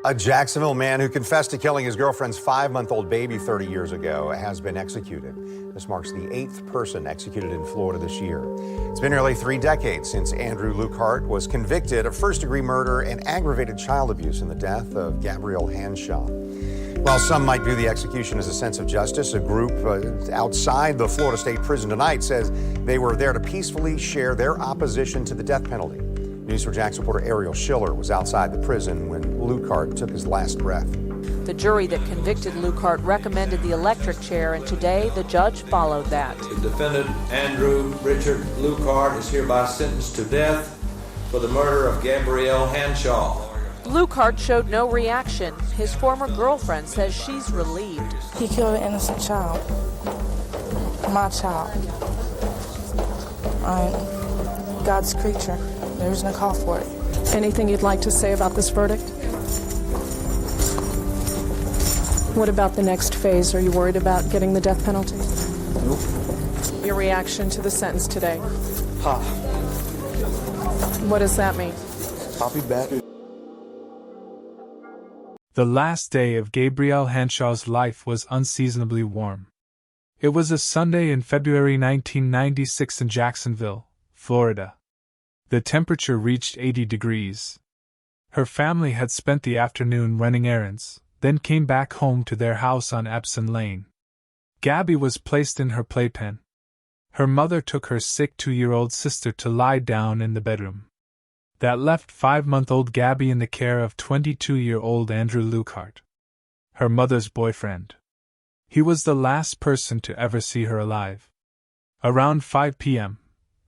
A Jacksonville man who confessed to killing his girlfriend's 5-month-old baby 30 years ago has been executed. This marks the 8th person executed in Florida this year. It's been nearly 3 decades since Andrew Lukehart was convicted of first-degree murder and aggravated child abuse in the death of Gabrielle Hanshaw. While some might view the execution as a sense of justice, a group outside the Florida State Prison tonight says they were there to peacefully share their opposition to the death penalty. News4Jax reporter Ariel Schiller was outside the prison when Lukehart took his last breath. The jury that convicted Lukehart recommended the electric chair, and today the judge followed that. The defendant, Andrew Richard Lukehart, is hereby sentenced to death for the murder of Gabrielle Hanshaw. Lukehart showed no reaction. His former girlfriend says she's relieved. He killed an innocent child. My child. I'm God's creature. There's no call for it. Anything you'd like to say about this verdict? What about the next phase? Are you worried about getting the death penalty? Nope. Your reaction to the sentence today? Pop. What does that mean? Poppy back. The last day of Gabrielle Hanshaw's life was unseasonably warm. It was a Sunday in February 1996 in Jacksonville, Florida. The temperature reached 80 degrees. Her family had spent the afternoon running errands, then came back home to their house on Epsom Lane. Gabby was placed in her playpen. Her mother took her sick 2-year-old sister to lie down in the bedroom. That left 5-month-old Gabby in the care of 22-year-old Andrew Lukehart, her mother's boyfriend. He was the last person to ever see her alive. Around 5 p.m.,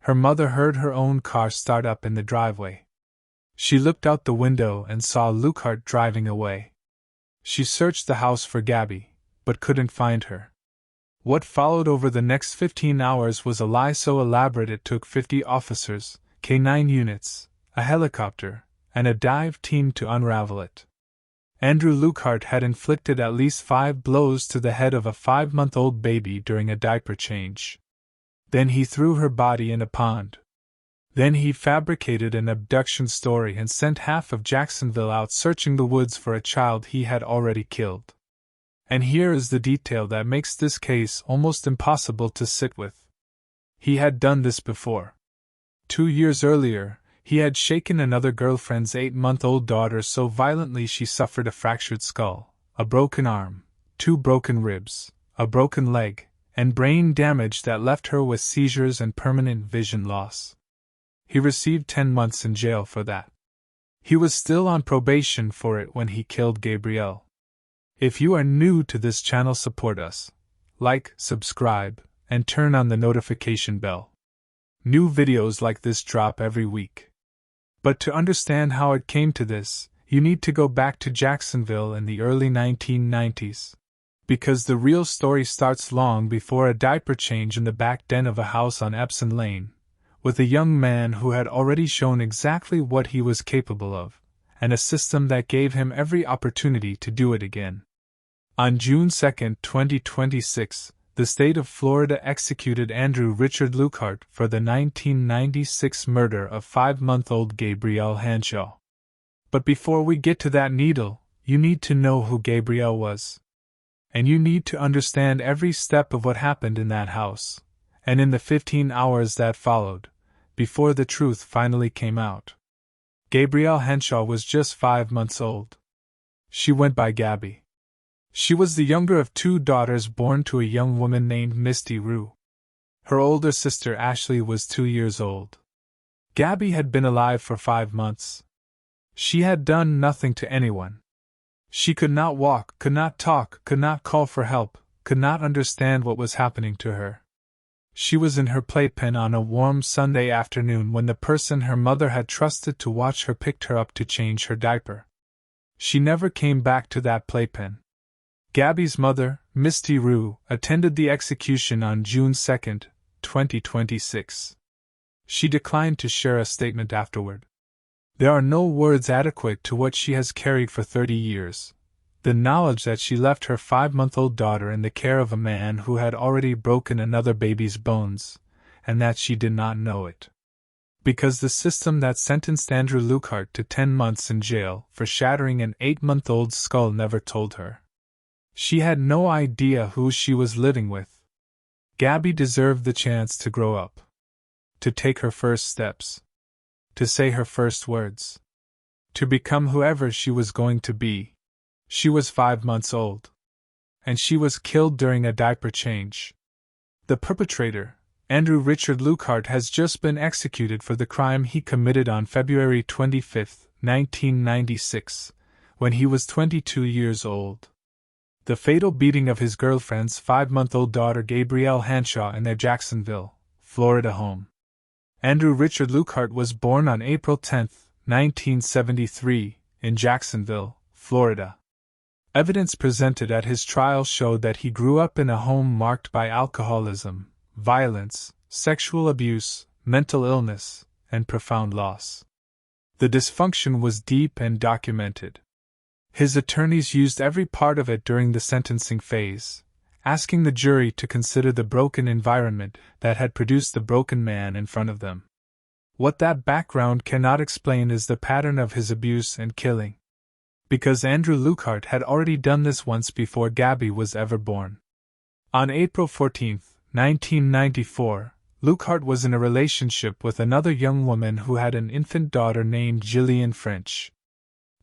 her mother heard her own car start up in the driveway. She looked out the window and saw Lukehart driving away. She searched the house for Gabby, but couldn't find her. What followed over the next 15 hours was a lie so elaborate it took 50 officers, K-9 units, a helicopter, and a dive team to unravel it. Andrew Lukehart had inflicted at least 5 blows to the head of a 5-month-old baby during a diaper change. Then he threw her body in a pond. Then he fabricated an abduction story and sent half of Jacksonville out searching the woods for a child he had already killed. And here is the detail that makes this case almost impossible to sit with. He had done this before. 2 years earlier, he had shaken another girlfriend's 8-month-old daughter so violently she suffered a fractured skull, a broken arm, 2 broken ribs, a broken leg, and brain damage that left her with seizures and permanent vision loss. He received 10 months in jail for that. He was still on probation for it when he killed Gabrielle. If you are new to this channel, support us. Like, subscribe, and turn on the notification bell. New videos like this drop every week. But to understand how it came to this, you need to go back to Jacksonville in the early 1990s. Because the real story starts long before a diaper change in the back den of a house on Epsom Lane, with a young man who had already shown exactly what he was capable of, and a system that gave him every opportunity to do it again. On June 2, 2026, the state of Florida executed Andrew Richard Lukehart for the 1996 murder of 5-month-old Gabrielle Hanshaw. But before we get to that needle, you need to know who Gabrielle was. And you need to understand every step of what happened in that house, and in the 15 hours that followed, before the truth finally came out. Gabrielle Hanshaw was just 5 months old. She went by Gabby. She was the younger of 2 daughters born to a young woman named Misty Rue. Her older sister Ashley was 2 years old. Gabby had been alive for 5 months. She had done nothing to anyone. She could not walk, could not talk, could not call for help, could not understand what was happening to her. She was in her playpen on a warm Sunday afternoon when the person her mother had trusted to watch her picked her up to change her diaper. She never came back to that playpen. Gabby's mother, Misty Rue, attended the execution on June 2, 2026. She declined to share a statement afterward. There are no words adequate to what she has carried for 30 years. The knowledge that she left her 5-month-old daughter in the care of a man who had already broken another baby's bones, and that she did not know it. Because the system that sentenced Andrew Lukehart to 10 months in jail for shattering an 8-month-old skull never told her. She had no idea who she was living with. Gabby deserved the chance to grow up, to take her first steps, to say her first words, to become whoever she was going to be. She was 5 months old, and she was killed during a diaper change. The perpetrator, Andrew Richard Lukehart, has just been executed for the crime he committed on February 25, 1996, when he was 22 years old. The fatal beating of his girlfriend's 5-month-old daughter Gabrielle Hanshaw in their Jacksonville, Florida home. Andrew Richard Lukehart was born on April 10, 1973, in Jacksonville, Florida. Evidence presented at his trial showed that he grew up in a home marked by alcoholism, violence, sexual abuse, mental illness, and profound loss. The dysfunction was deep and documented. His attorneys used every part of it during the sentencing phase, asking the jury to consider the broken environment that had produced the broken man in front of them. What that background cannot explain is the pattern of his abuse and killing. Because Andrew Lukehart had already done this once before Gabby was ever born. On April 14, 1994, Lukehart was in a relationship with another young woman who had an infant daughter named Jillian French.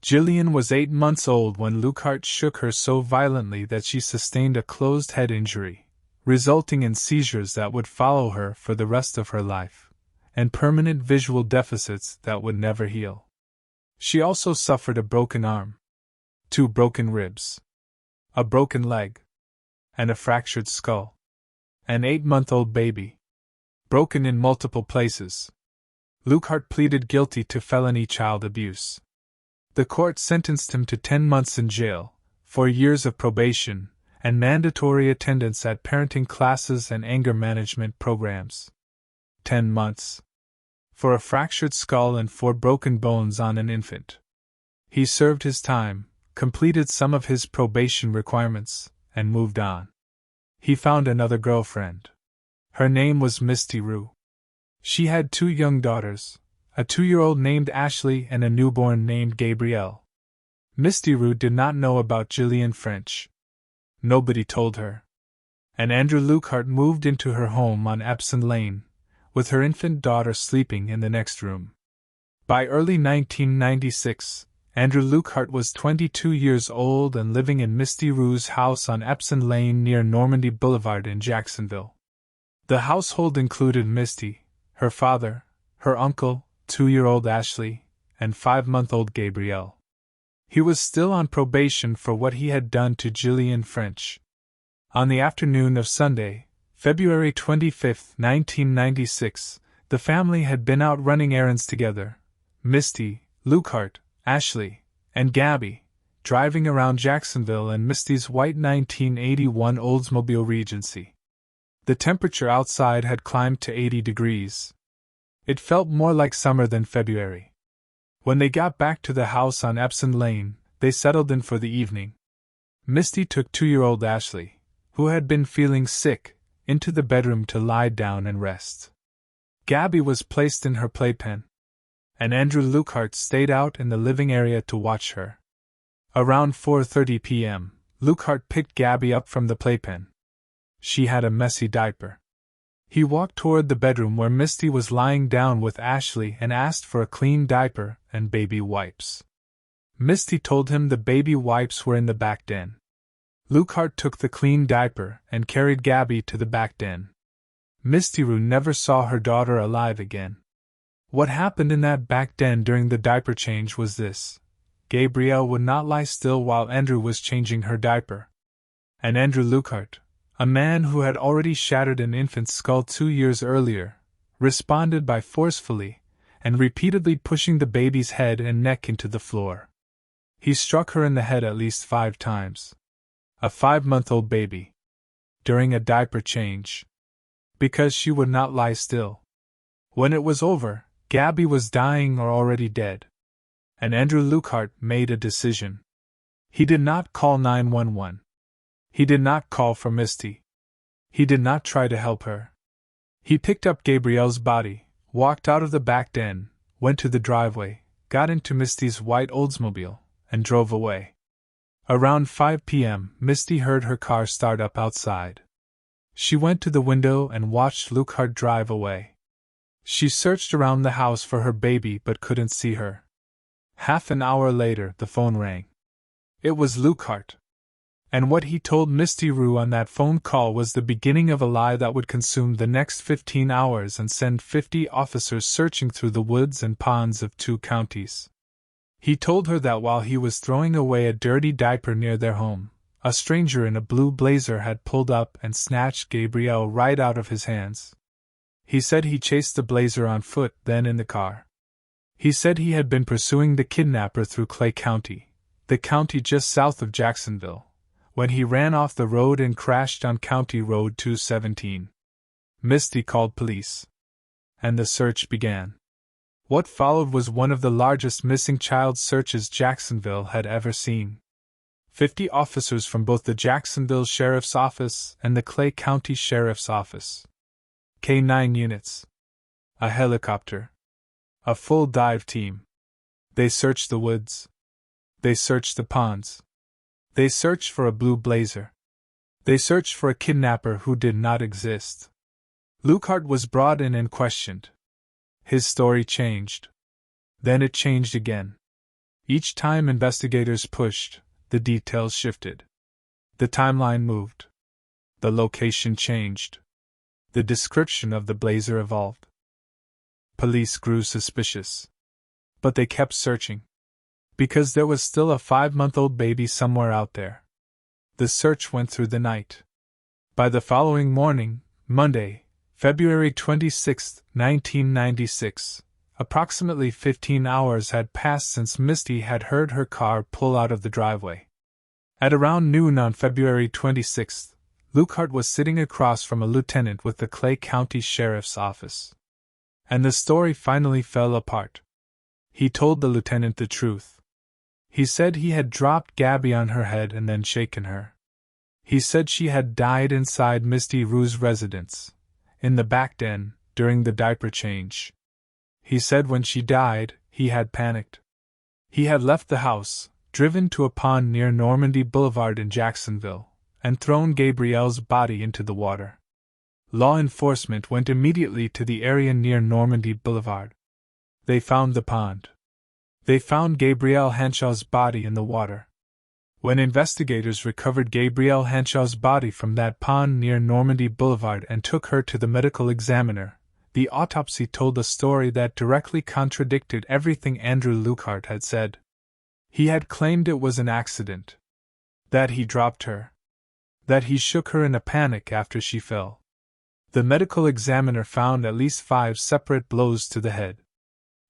Jillian was 8 months old when Lukehart shook her so violently that she sustained a closed head injury, resulting in seizures that would follow her for the rest of her life, and permanent visual deficits that would never heal. She also suffered a broken arm, 2 broken ribs, a broken leg, and a fractured skull. An 8-month-old baby, broken in multiple places. Lukehart pleaded guilty to felony child abuse. The court sentenced him to 10 months in jail, 4 years of probation, and mandatory attendance at parenting classes and anger management programs. 10 months. For a fractured skull and 4 broken bones on an infant. He served his time, completed some of his probation requirements, and moved on. He found another girlfriend. Her name was Misty Rue. She had 2 young daughters, a 2-year-old named Ashley and a newborn named Gabrielle. Misty Rue did not know about Jillian French. Nobody told her. And Andrew Lukehart moved into her home on Epsom Lane, with her infant daughter sleeping in the next room. By early 1996, Andrew Lukehart was 22 years old and living in Misty Rue's house on Epsom Lane near Normandy Boulevard in Jacksonville. The household included Misty, her father, her uncle, 2-year-old Ashley, and 5-month-old Gabrielle. He was still on probation for what he had done to Jillian French. On the afternoon of Sunday, February 25, 1996, the family had been out running errands together. Misty, Lukehart, Ashley, and Gabby, driving around Jacksonville in Misty's white 1981 Oldsmobile Regency. The temperature outside had climbed to 80 degrees. It felt more like summer than February. When they got back to the house on Epsom Lane, they settled in for the evening. Misty took 2-year-old Ashley, who had been feeling sick, into the bedroom to lie down and rest. Gabby was placed in her playpen, and Andrew Lukehart stayed out in the living area to watch her. Around 4:30 p.m., Lukehart picked Gabby up from the playpen. She had a messy diaper. He walked toward the bedroom where Misty was lying down with Ashley and asked for a clean diaper and baby wipes. Misty told him the baby wipes were in the back den. Lukehart took the clean diaper and carried Gabby to the back den. Misty Rue never saw her daughter alive again. What happened in that back den during the diaper change was this. Gabrielle would not lie still while Andrew was changing her diaper. And Andrew Lukehart, a man who had already shattered an infant's skull 2 years earlier, responded by forcefully and repeatedly pushing the baby's head and neck into the floor. He struck her in the head at least 5 times. A 5-month-old baby. During a diaper change. Because she would not lie still. When it was over, Gabby was dying or already dead. And Andrew Lukehart made a decision. He did not call 911. He did not call for Misty. He did not try to help her. He picked up Gabrielle's body, walked out of the back den, went to the driveway, got into Misty's white Oldsmobile, and drove away. Around 5 p.m., Misty heard her car start up outside. She went to the window and watched Lukehart drive away. She searched around the house for her baby but couldn't see her. Half an hour later, the phone rang. It was Lukehart. And what he told Misty Rue on that phone call was the beginning of a lie that would consume the next 15 hours and send 50 officers searching through the woods and ponds of 2 counties. He told her that while he was throwing away a dirty diaper near their home, a stranger in a blue blazer had pulled up and snatched Gabrielle right out of his hands. He said he chased the blazer on foot, then in the car. He said he had been pursuing the kidnapper through Clay County, the county just south of Jacksonville, when he ran off the road and crashed on County Road 217. Misty called police. And the search began. What followed was one of the largest missing child searches Jacksonville had ever seen. 50 officers from both the Jacksonville Sheriff's Office and the Clay County Sheriff's Office. K-9 units. A helicopter. A full dive team. They searched the woods. They searched the ponds. They searched for a blue blazer. They searched for a kidnapper who did not exist. Lukehart was brought in and questioned. His story changed. Then it changed again. Each time investigators pushed, the details shifted. The timeline moved. The location changed. The description of the blazer evolved. Police grew suspicious. But they kept searching. Because there was still a 5-month-old baby somewhere out there. The search went through the night. By the following morning, Monday, February 26, 1996, approximately 15 hours had passed since Misty had heard her car pull out of the driveway. At around noon on February 26, Lukehart was sitting across from a lieutenant with the Clay County Sheriff's Office. And the story finally fell apart. He told the lieutenant the truth. He said he had dropped Gabby on her head and then shaken her. He said she had died inside Misty Rue's residence, in the back den, during the diaper change. He said when she died, he had panicked. He had left the house, driven to a pond near Normandy Boulevard in Jacksonville, and thrown Gabrielle's body into the water. Law enforcement went immediately to the area near Normandy Boulevard. They found the pond. They found Gabrielle Hanshaw's body in the water. When investigators recovered Gabrielle Hanshaw's body from that pond near Normandy Boulevard and took her to the medical examiner, the autopsy told a story that directly contradicted everything Andrew Lukehart had said. He had claimed it was an accident. That he dropped her. That he shook her in a panic after she fell. The medical examiner found at least 5 separate blows to the head.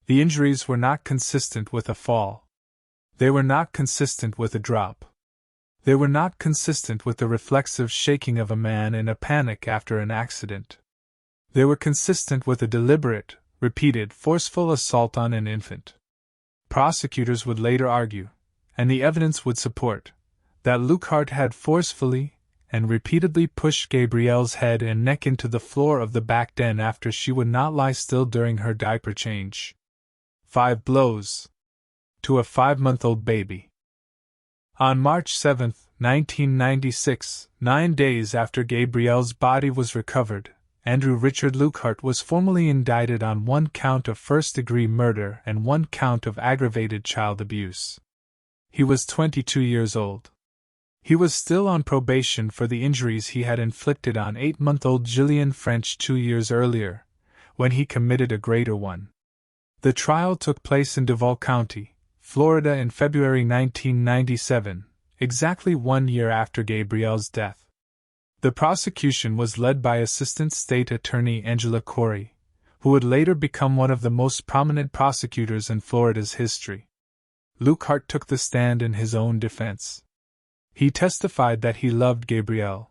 The injuries were not consistent with a fall. They were not consistent with a drop. They were not consistent with the reflexive shaking of a man in a panic after an accident. They were consistent with a deliberate, repeated, forceful assault on an infant. Prosecutors would later argue, and the evidence would support, that Lukehart had forcefully and repeatedly pushed Gabrielle's head and neck into the floor of the back den after she would not lie still during her diaper change. 5 blows. To a 5-month-old baby. On March 7, 1996, 9 days after Gabrielle's body was recovered, Andrew Richard Lukehart was formally indicted on 1 count of first-degree murder and 1 count of aggravated child abuse. He was 22 years old. He was still on probation for the injuries he had inflicted on 8-month-old Jillian French 2 years earlier, when he committed a greater one. The trial took place in Duval County, Florida in February 1997, exactly 1 year after Gabrielle's death. The prosecution was led by Assistant State Attorney Angela Corey, who would later become one of the most prominent prosecutors in Florida's history. Lukehart took the stand in his own defense. He testified that he loved Gabrielle.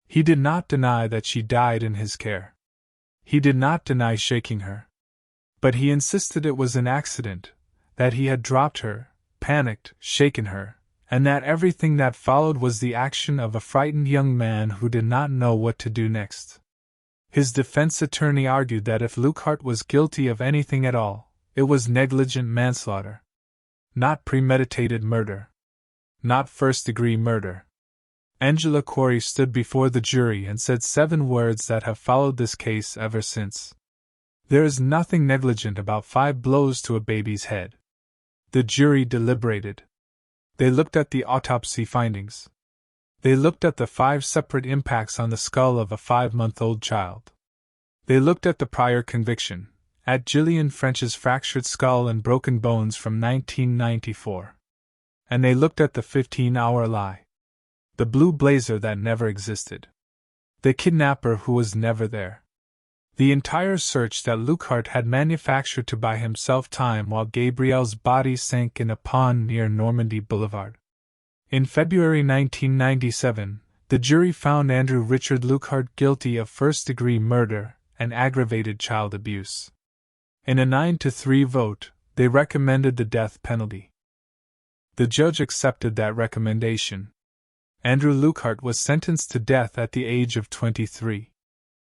He did not deny that she died in his care. He did not deny shaking her. But he insisted it was an accident, that he had dropped her, panicked, shaken her, and that everything that followed was the action of a frightened young man who did not know what to do next. His defense attorney argued that if Lukehart was guilty of anything at all, it was negligent manslaughter. Not premeditated murder. Not first-degree murder. Angela Corey stood before the jury and said 7 words that have followed this case ever since. There is nothing negligent about 5 blows to a baby's head. The jury deliberated. They looked at the autopsy findings. They looked at the 5 separate impacts on the skull of a 5-month-old child. They looked at the prior conviction, at Gillian French's fractured skull and broken bones from 1994. And they looked at the 15-hour lie. The blue blazer that never existed. The kidnapper who was never there. The entire search that Lukehart had manufactured to buy himself time while Gabrielle's body sank in a pond near Normandy Boulevard. In February 1997, the jury found Andrew Richard Lukehart guilty of first-degree murder and aggravated child abuse. In a 9-3 vote, they recommended the death penalty. The judge accepted that recommendation. Andrew Lukehart was sentenced to death at the age of 23.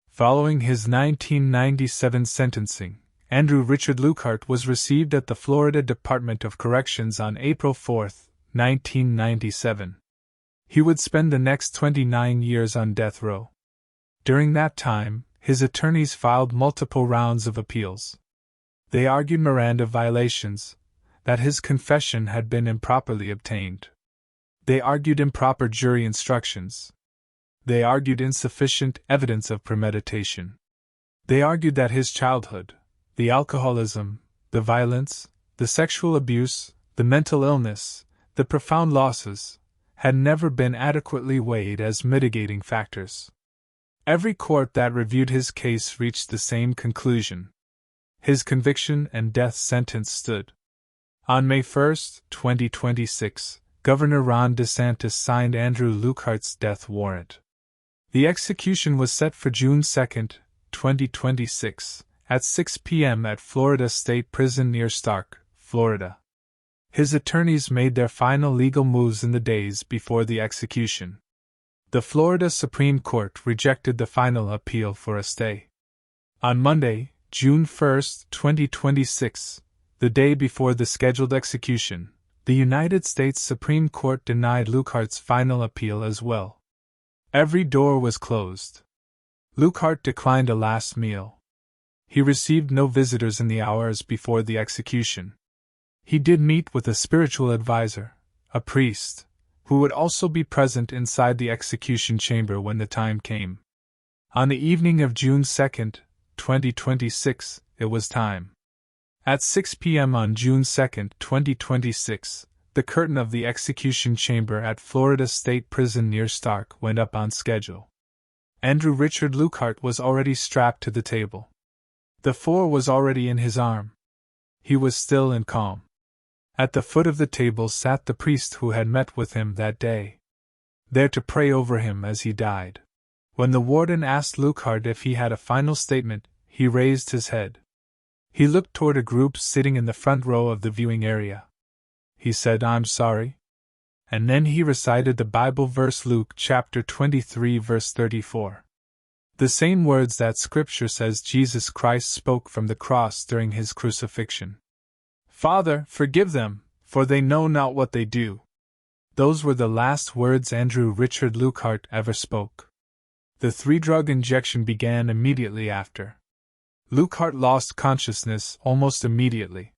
Following his 1997 sentencing, Andrew Richard Lukehart was received at the Florida Department of Corrections on April 4, 1997. He would spend the next 29 years on death row. During that time, his attorneys filed multiple rounds of appeals. They argued Miranda violations, that his confession had been improperly obtained. They argued improper jury instructions. They argued insufficient evidence of premeditation. They argued that his childhood, the alcoholism, the violence, the sexual abuse, the mental illness, the profound losses, had never been adequately weighed as mitigating factors. Every court that reviewed his case reached the same conclusion. His conviction and death sentence stood. On May 1, 2026, Governor Ron DeSantis signed Andrew Lukehart's death warrant. The execution was set for June 2, 2026, at 6 p.m. at Florida State Prison near Stark, Florida. His attorneys made their final legal moves in the days before the execution. The Florida Supreme Court rejected the final appeal for a stay. On Monday, June 1, 2026, the day before the scheduled execution, the United States Supreme Court denied Lukehart's final appeal as well. Every door was closed. Lukehart declined a last meal. He received no visitors in the hours before the execution. He did meet with a spiritual advisor, a priest, who would also be present inside the execution chamber when the time came. On the evening of June 2, 2026, it was time. At 6 p.m. on June 2, 2026, the curtain of the execution chamber at Florida State Prison near Stark went up on schedule. Andrew Richard Lukehart was already strapped to the table. The 4 was already in his arm. He was still and calm. At the foot of the table sat the priest who had met with him that day, there to pray over him as he died. When the warden asked Lukehart if he had a final statement, he raised his head. He looked toward a group sitting in the front row of the viewing area. He said, "I'm sorry." And then he recited the Bible verse Luke chapter 23 verse 34. The same words that Scripture says Jesus Christ spoke from the cross during his crucifixion. "Father, forgive them, for they know not what they do." Those were the last words Andrew Richard Lukehart ever spoke. The 3-drug injection began immediately after. Lukehart lost consciousness almost immediately.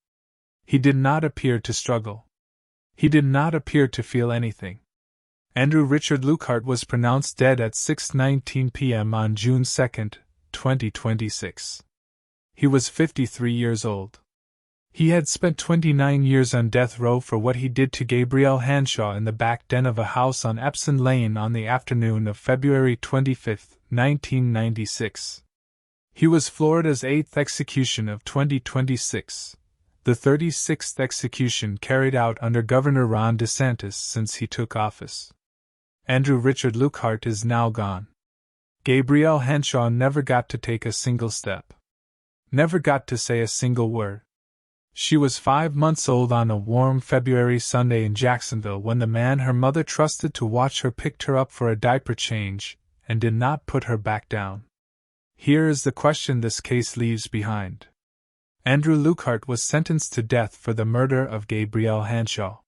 He did not appear to struggle. He did not appear to feel anything. Andrew Richard Lukehart was pronounced dead at 6:19 p.m. on June 2, 2026. He was 53 years old. He had spent 29 years on death row for what he did to Gabrielle Hanshaw in the back den of a house on Epsom Lane on the afternoon of February 25, 1996. He was Florida's 8th execution of 2026, the 36th execution carried out under Governor Ron DeSantis since he took office. Andrew Richard Lukehart is now gone. Gabrielle Hanshaw never got to take a single step. Never got to say a single word. She was 5 months old on a warm February Sunday in Jacksonville when the man her mother trusted to watch her picked her up for a diaper change and did not put her back down. Here is the question this case leaves behind. Andrew Lukehart was sentenced to death for the murder of Gabrielle Hanshaw.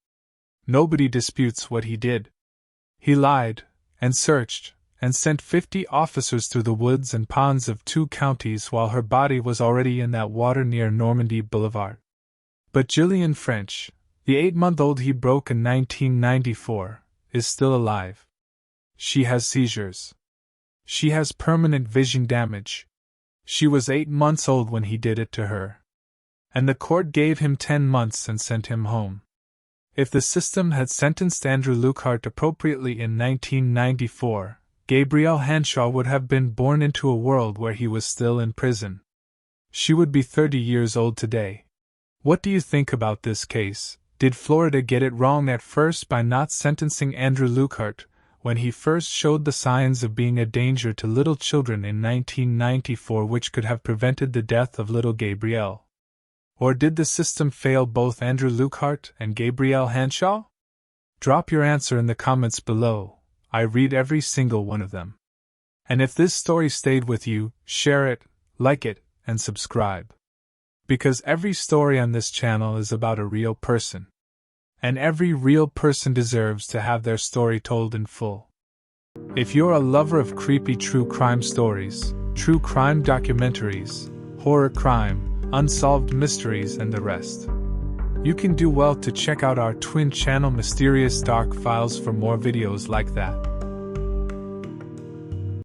Nobody disputes what he did. He lied, and searched, and sent 50 officers through the woods and ponds of 2 counties while her body was already in that water near Normandy Boulevard. But Gillian French, the 8-month-old he broke in 1994, is still alive. She has seizures. She has permanent vision damage. She was 8 months old when he did it to her. And the court gave him 10 months and sent him home. If the system had sentenced Andrew Lukehart appropriately in 1994, Gabrielle Hanshaw would have been born into a world where he was still in prison. She would be 30 years old today. What do you think about this case? Did Florida get it wrong at first by not sentencing Andrew Lukehart when he first showed the signs of being a danger to little children in 1994, which could have prevented the death of little Gabrielle? Or did the system fail both Andrew Lukehart and Gabrielle Hanshaw? Drop your answer in the comments below. I read every single one of them. And if this story stayed with you, share it, like it, and subscribe. Because every story on this channel is about a real person. And every real person deserves to have their story told in full. If you're a lover of creepy true crime stories, true crime documentaries, horror crime, unsolved mysteries, and the rest, you can do well to check out our twin channel Mysterious Dark Files for more videos like that.